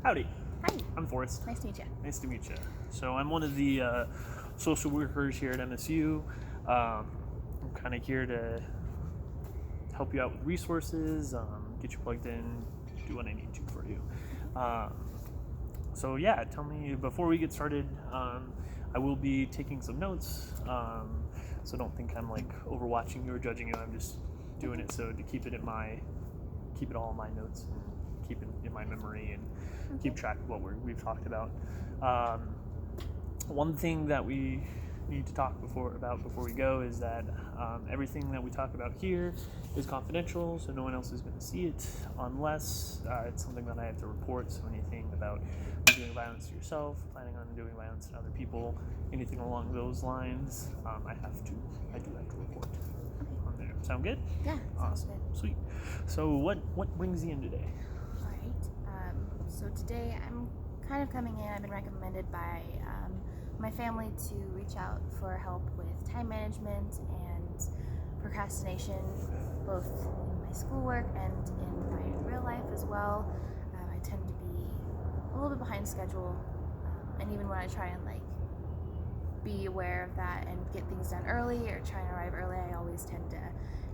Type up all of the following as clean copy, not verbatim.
Howdy, Hi. I'm Forrest. Nice to meet you. Nice to meet you. So I'm one of the social workers here at MSU. I'm kind of here to help you out with resources, get you plugged in, do what I need to for you. So yeah, tell me, before we get started, I will be taking some notes, so don't think I'm like overwatching you or judging you. I'm just doing it so to keep it all in my notes and keep it in my memory and keep track of what we've talked about. One thing that we need to talk about before we go is that everything that we talk about here is confidential, so no one else is going to see it unless it's something that I have to report. So anything about doing violence to yourself, planning on doing violence to other people, anything along those lines, I do have to report on there. Sound good? Yeah, sounds Awesome. good. Sweet. So what brings you in today? All right. So today I'm kind of coming in. I've been recommended by my family to reach out for help with time management and procrastination, both in my schoolwork and in my real life as well. I tend to be a little bit behind schedule, and even when I try and be aware of that and get things done early or try and arrive early, I always tend to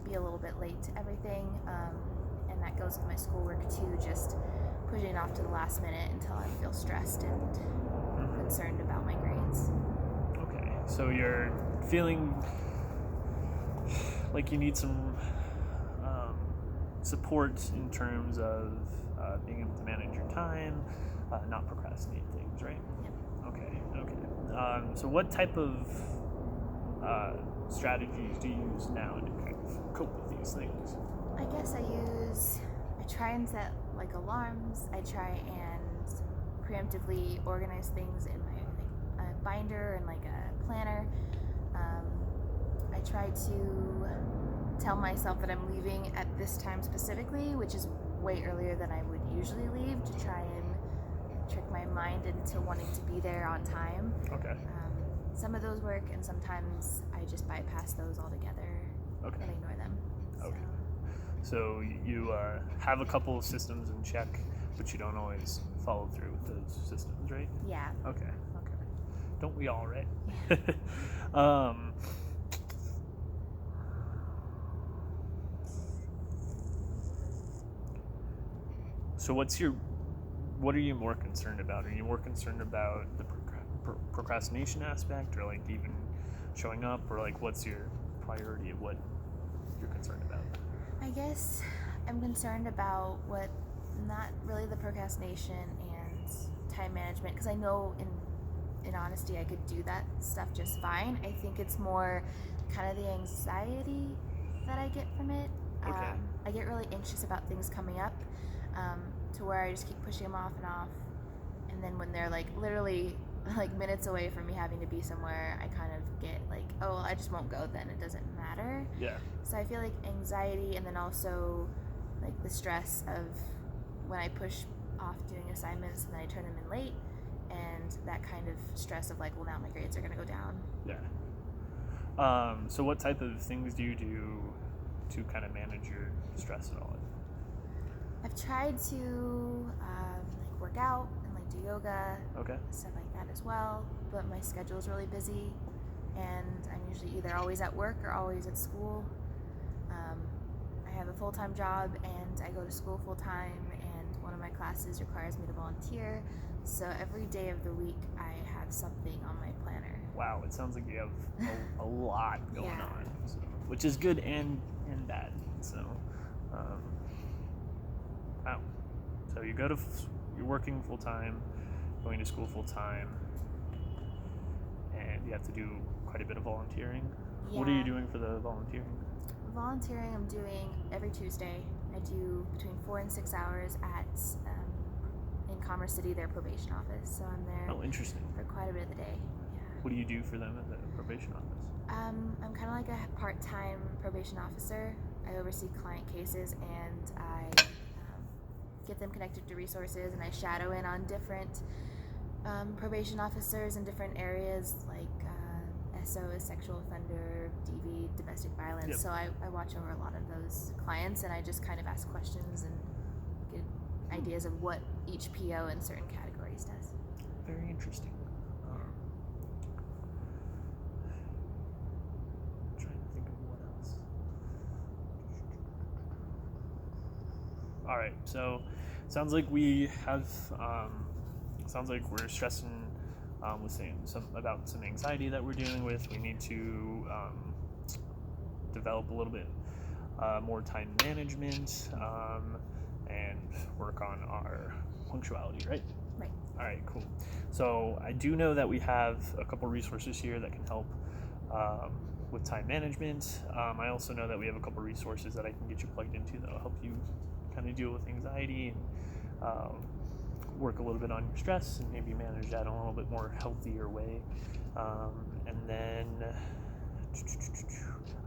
be a little bit late to everything, and that goes with my schoolwork too, just pushing it off to the last minute until I feel stressed and concerned about my grades. Okay, so you're feeling like you need some support in terms of being able to manage your time, not procrastinate things, right? Yep. Okay. So what type of strategies do you use now to kind of cope with these things? I guess I try and set alarms. I try and preemptively organize things in my a binder and a planner. I try to tell myself that I'm leaving at this time specifically, which is way earlier than I would usually leave, to try and trick my mind into wanting to be there on time. Okay. Some of those work, and sometimes I just bypass those altogether and ignore them. Okay. So you have a couple of systems in check, but you don't always follow through with those systems, right? Yeah. Okay. Don't we all, right? Yeah. So what are you more concerned about? Are you more concerned about the procrastination aspect, or even showing up, or what's your priority of what you're concerned about? I guess I'm concerned about not really the procrastination and time management, because I know in honesty I could do that stuff just fine. I think it's more kind of the anxiety that I get from it. Okay. I get really anxious about things coming up, to where I just keep pushing them off, and then when they're literally minutes away from me having to be somewhere, I kind of get oh, I just won't go then, it doesn't matter. Yeah. So I feel anxiety, and then also the stress of when I push off doing assignments and then I turn them in late, and that kind of stress of well, now my grades are going to go down. Yeah. So what type of things do you do to kind of manage your stress at all? I've tried to work out and do yoga, stuff like that as well, but my schedule is really busy, and I'm usually either always at work or always at school. I have a full-time job and I go to school full-time, and one of my classes requires me to volunteer, so every day of the week I have something on my planner. Wow, it sounds like you have a lot going Yeah. on, so, which is good and bad. So, wow. So you're working full time, going to school full time, and you have to do quite a bit of volunteering. Yeah. What are you doing for the volunteering? Volunteering I'm doing every Tuesday. I do between 4 and 6 hours at in Commerce City, their probation office. So I'm there. Oh, interesting. For quite a bit of the day. Yeah. What do you do for them at the probation office? I'm kind of a part-time probation officer. I oversee client cases, and I get them connected to resources, and I shadow in on different probation officers in different areas, SO is sexual offender, DV, domestic violence. Yep. So I watch over a lot of those clients, and I just kind of ask questions and ideas of what each PO in certain categories does. Very interesting. Trying to think of what else. All right, so sounds like we have. Sounds like we're stressing with about some anxiety that we're dealing with. We need to develop a little bit more time management and work on our punctuality, right? Right. All right, cool. So I do know that we have a couple resources here that can help with time management. I also know that we have a couple resources that I can get you plugged into that will help you kind of deal with anxiety and work a little bit on your stress and maybe manage that in a little bit more healthier way. And then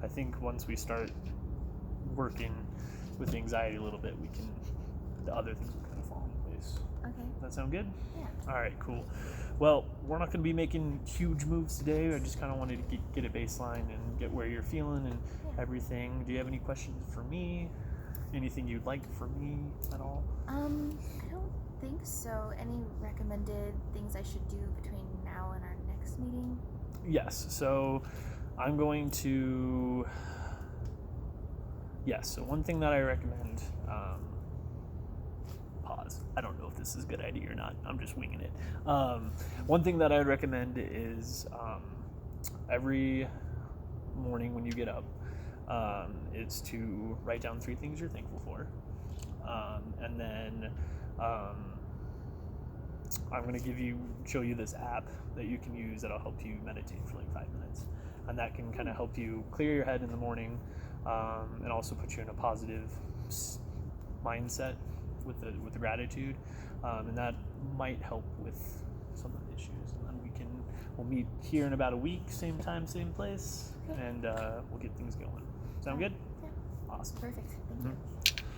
I think once we start working with anxiety a little bit, the other things will kind of fall into place. Okay. Does that sound good? Yeah. All right, cool. Well, we're not going to be making huge moves today. I just kind of wanted to get a baseline and get where you're feeling and everything. Do you have any questions for me? Anything you'd like from me at all? I don't think so. Any recommended things I should do between now and our next meeting? Yes. So I'm going to. Yes. So one thing that I recommend. Pause. I don't know if this is a good idea or not. I'm just winging it. One thing that I would recommend is every morning when you get up, is to write down 3 things you're thankful for, and then I'm going to show you this app that you can use that'll help you meditate for like 5 minutes, and that can kind of help you clear your head in the morning, and also put you in a positive mindset with the gratitude, and that might help with some of the issues. And then we'll meet here in about a week, same time, same place, and we'll get things going. Sound good? Yeah. Awesome. Perfect. Thank you.